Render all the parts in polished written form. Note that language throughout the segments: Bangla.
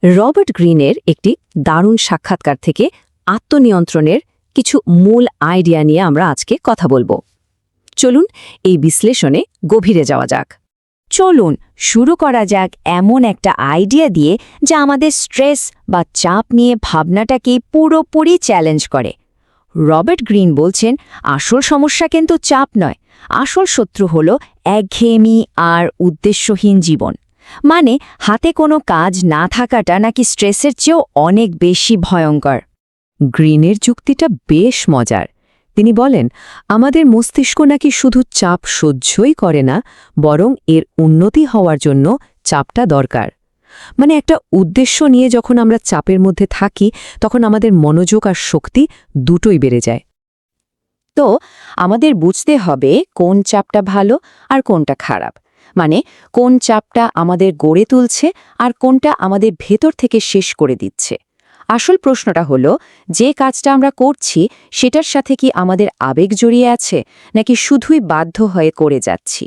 রবার্ট গ্রিনের একটি দারুণ সাক্ষাৎকার থেকে আত্মনিয়ন্ত্রণের কিছু মূল আইডিয়া নিয়ে আমরা আজকে কথা বলবো। চলুন এই বিশ্লেষণে গভীরে যাওয়া যাক। চলুন শুরু করা যাক এমন একটা আইডিয়া দিয়ে যা আমাদের স্ট্রেস বা চাপ নিয়ে ভাবনাটাকে পুরোপুরি চ্যালেঞ্জ করে। রবার্ট গ্রিন বলছেন, আসল সমস্যা কিন্তু চাপ নয়, আসল শত্রু হল একঘেয়েমি আর উদ্দেশ্যহীন জীবন। মানে হাতে কোনো কাজ না থাকাটা নাকি স্ট্রেসের চেয়েও অনেক বেশি ভয়ঙ্কর। গ্রিনের যুক্তিটা বেশ মজার। তিনি বলেন, আমাদের মস্তিষ্ক নাকি শুধু চাপ সহ্যই করে না, বরং এর উন্নতি হওয়ার জন্য চাপটা দরকার। মানে একটা উদ্দেশ্য নিয়ে যখন আমরা চাপের মধ্যে থাকি, তখন আমাদের মনোযোগ আর শক্তি দুটোই বেড়ে যায়। তো আমাদের বুঝতে হবে কোন চাপটা ভালো আর কোনটা খারাপ। মানে কোন চাপটা আমাদের গড়ে তুলছে আর কোনটা আমাদের ভেতর থেকে শেষ করে দিচ্ছে। আসল প্রশ্নটা হলো, যে কাজটা আমরা করছি সেটার সাথে কি আমাদের আবেগ জড়িয়ে আছে, নাকি শুধুই বাধ্য হয়ে করে যাচ্ছি।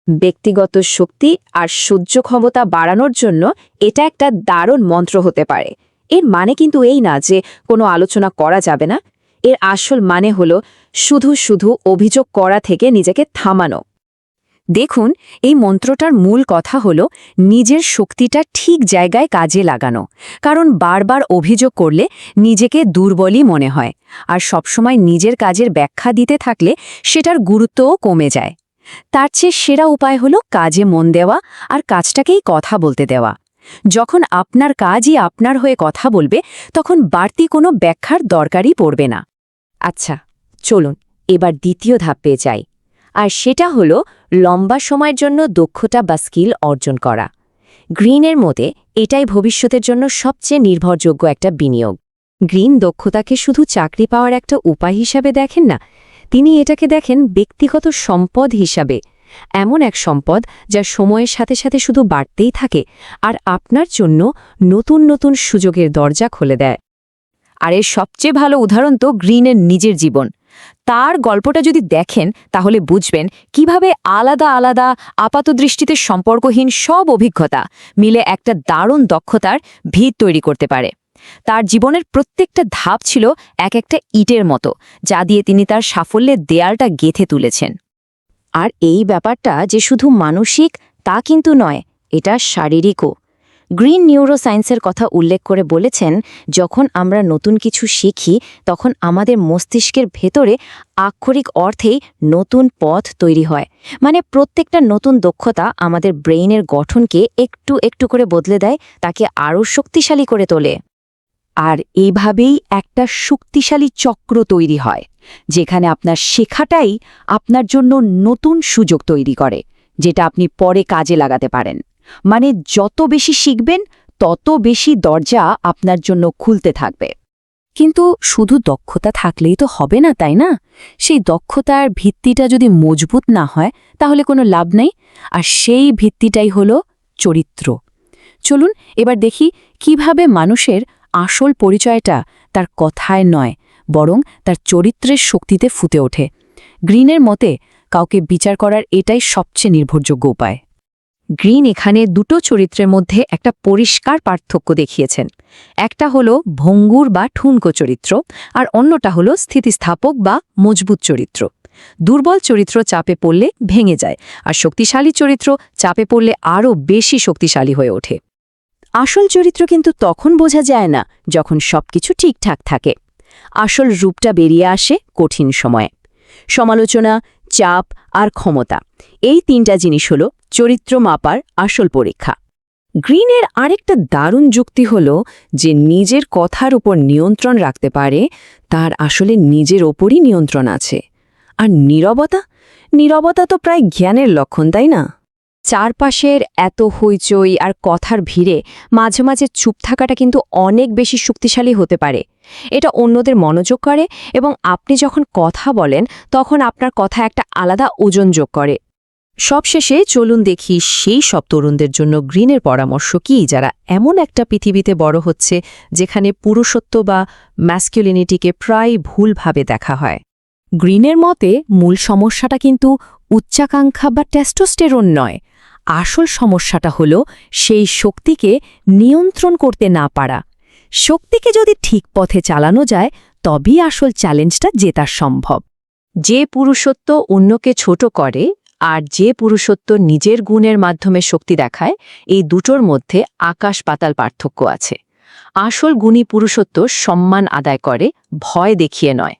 ব্যক্তিগত শক্তি আর সহ্য ক্ষমতা বাড়ানোর জন্য এটা একটা দারুণ মন্ত্র হতে পারে। এর মানে কিন্তু এই না যে কোনো আলোচনা করা যাবে না। এর আসল মানে হলো শুধু শুধু অভিযোগ করা থেকে নিজেকে থামানো। দেখুন, এই মন্ত্রটার মূল কথা হলো নিজের শক্তিটা ঠিক জায়গায় কাজে লাগানো। কারণ বারবার অভিযোগ করলে নিজেকে দুর্বলই মনে হয়, আর সবসময় নিজের কাজের ব্যাখ্যা দিতে থাকলে সেটার গুরুত্বও কমে যায়। তার চেয়ে সেরা উপায় হলো কাজে মন দেওয়া আর কাজটাকেই কথা বলতে দেওয়া। যখন আপনার কাজই আপনার হয়ে কথা বলবে, তখন বাড়তি কোনো ব্যাখ্যার দরকারই পড়বে না। আচ্ছা, চলুন এবার দ্বিতীয় ধাপে যাই, আর সেটা হলো লম্বা সময়ের জন্য দক্ষতা বা স্কিল অর্জন করা। গ্রিনের মতে এটাই ভবিষ্যতের জন্য সবচেয়ে নির্ভরযোগ্য একটা বিনিয়োগ। গ্রিন দক্ষতাকে শুধু চাকরি পাওয়ার একটা উপায় হিসাবে দেখেন না, তিনি এটাকে দেখেন ব্যক্তিগত সম্পদ হিসাবে। এমন এক সম্পদ যা সময়ের সাথে সাথে শুধু বাড়তেই থাকে আর আপনার জন্য নতুন নতুন সুযোগের দরজা খুলে দেয়। আর এর সবচেয়ে ভালো উদাহরণ তো গ্রিনের নিজের জীবন। তার গল্পটা যদি দেখেন তাহলে বুঝবেন কিভাবে আলাদা আলাদা আপাতদৃষ্টিতে সম্পর্কহীন সব অভিজ্ঞতা মিলে একটা দারুণ দক্ষতার ভিত তৈরি করতে পারে। তার জীবনের প্রত্যেকটা ধাপ ছিল এক একটা ইটের মতো, যা দিয়ে তিনি তার সাফল্যের দেয়ালটা গেঁথে তুলেছেন। আর এই ব্যাপারটা যে শুধু মানসিক তা কিন্তু নয়, এটা শারীরিকও। গ্রিন নিউরোসায়েন্সের কথা উল্লেখ করে বলেছেন, যখন আমরা নতুন কিছু শিখি তখন আমাদের মস্তিষ্কের ভেতরে আক্ষরিক অর্থেই নতুন পথ তৈরি হয়। মানে প্রত্যেকটা নতুন দক্ষতা আমাদের ব্রেইনের গঠনকে একটু একটু করে বদলে দেয়, তাকে আরও শক্তিশালী করে তোলে। আর এইভাবেই একটা শক্তিশালী চক্র তৈরি হয়, যেখানে আপনার শেখাটাই আপনার জন্য নতুন সুযোগ তৈরি করে, যেটা আপনি পরে কাজে লাগাতে পারেন। মানে যত বেশি শিখবেন তত বেশি দরজা আপনার জন্য খুলতে থাকবে। কিন্তু শুধু দক্ষতা থাকলেই তো হবে না, তাই না? সেই দক্ষতার ভিত্তিটা যদি মজবুত না হয় তাহলে কোনো লাভ নেই। আর সেই ভিত্তিটাই হলো চরিত্র। চলুন এবার দেখি কিভাবে মানুষের আসল পরিচয়টা তার কথায় নয়, বরং তার চরিত্রের শক্তিতে ফুটে ওঠে। গ্রিনের মতে কাউকে বিচার করার এটাই সবচেয়ে নির্ভরযোগ্য উপায়। গ্রিন এখানে দুটো চরিত্রের মধ্যে একটা পরিষ্কার পার্থক্য দেখিয়েছেন। একটা হলো ভঙ্গুর বা ঠুনকো চরিত্র, আর অন্যটা হলো স্থিতিস্থাপক বা মজবুত চরিত্র। দুর্বল চরিত্র চাপে পড়লে ভেঙে যায়, আর শক্তিশালী চরিত্র চাপে পড়লে আরও বেশি শক্তিশালী হয়ে ওঠে। আসল চরিত্র কিন্তু তখন বোঝা যায় না যখন সবকিছু ঠিকঠাক থাকে। আসল রূপটা বেরিয়ে আসে কঠিন সময়ে। সমালোচনা, চাপ আর ক্ষমতা, এই তিনটা জিনিস হলো চরিত্র মাপার আসল পরীক্ষা। গ্রিনের আরেকটা দারুণ যুক্তি হল যে নিজের কথার উপর নিয়ন্ত্রণ রাখতে পারে তার আসলে নিজের ওপরই নিয়ন্ত্রণ আছে। আর নীরবতা তো প্রায় জ্ঞানের লক্ষণ, তাই না? চারপাশের এত হইচই আর কথার ভিড়ে মাঝে মাঝে চুপ থাকাটা কিন্তু অনেক বেশি শক্তিশালী হতে পারে। এটা অন্যদের মনোযোগ করে, এবং আপনি যখন কথা বলেন তখন আপনার কথা একটা আলাদা ওজন যোগ করে। সবশেষে চলুন দেখি সেই সব তরুণদের জন্য গ্রিনের পরামর্শ কি, যারা এমন একটা পৃথিবীতে বড় হচ্ছে যেখানে পুরুষত্ব বা ম্যাসকুলিনিটিকে প্রায় ভুলভাবে দেখা হয়। গ্রিনের মতে মূল সমস্যাটা কিন্তু উচ্চাকাঙ্ক্ষা বা টেস্টোস্টেরন নয়, আসল সমস্যাটা হলো সেই শক্তিকে নিয়ন্ত্রণ করতে না পারা। শক্তিকে যদি ঠিক পথে চালানো যায় তবেই আসল চ্যালেঞ্জটা জেতা সম্ভব। যে পুরুষত্ব অন্যকে ছোট করে আর যে পুরুষত্ব নিজের গুণের মাধ্যমে শক্তি দেখায়, এই দুটোর মধ্যে আকাশ পাতাল পার্থক্য আছে। আসল গুণী পুরুষত্ব সম্মান আদায় করে, ভয় দেখিয়ে নয়।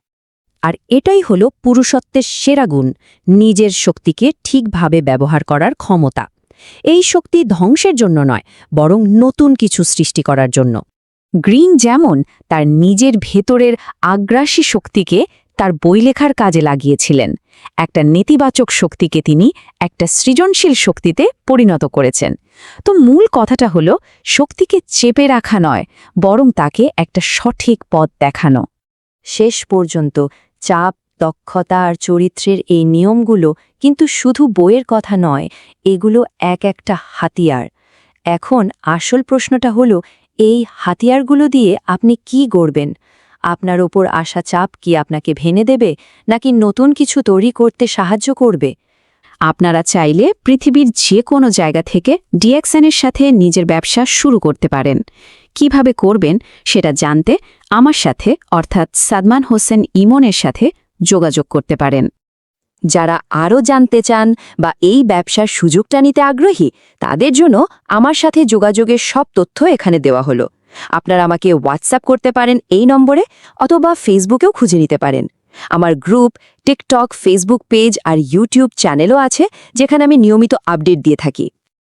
আর এটাই হলো পুরুষত্বের সেরা গুণ, নিজের শক্তিকে ঠিকভাবে ব্যবহার করার ক্ষমতা। এই শক্তি ধ্বংসের জন্য নয়, বরং নতুন কিছু সৃষ্টি করার জন্য। গ্রিন যেমন তার নিজের ভেতরের আগ্রাসী শক্তিকে তার বই লেখার কাজে লাগিয়েছিলেন, একটা নেতিবাচক শক্তিকে তিনি একটা সৃজনশীল শক্তিতে পরিণত করেছেন। তো মূল কথাটা হলো শক্তিকে চেপে রাখা নয়, বরং তাকে একটা সঠিক পথ দেখানো। শেষ পর্যন্ত চাপ, দক্ষতা আর চরিত্রের এই নিয়মগুলো কিন্তু শুধু বইয়ের কথা নয়, এগুলো এক একটা হাতিয়ার। এখন আসল প্রশ্নটা হলো, এই হাতিয়ারগুলো দিয়ে আপনি কি গড়বেন? আপনার ওপর আসা চাপ কি আপনাকে ভেঙে দেবে, নাকি নতুন কিছু তৈরি করতে সাহায্য করবে? আপনারা চাইলে পৃথিবীর যে কোনো জায়গা থেকে ডিএক্সএনের সাথে নিজের ব্যবসা শুরু করতে পারেন। কিভাবে করবেন সেটা জানতে আমার সাথে অর্থাৎ সাদমান হোসেন ইমনের সাথে যোগাযোগ করতে পারেন। যারা আরও জানতে চান বা এই ব্যবসার সুযোগটা নিতে আগ্রহী, তাদের জন্য আমার সাথে যোগাযোগের সব তথ্য এখানে দেওয়া হলো। আপনারা আমাকে হোয়াটসঅ্যাপ করতে পারেন এই নম্বরে, অথবা ফেসবুকেও খুঁজে নিতে পারেন। আমার গ্রুপ, টিকটক, ফেসবুক পেজ আর ইউটিউব চ্যানেলও আছে, যেখানে আমি নিয়মিত আপডেট দিয়ে থাকি।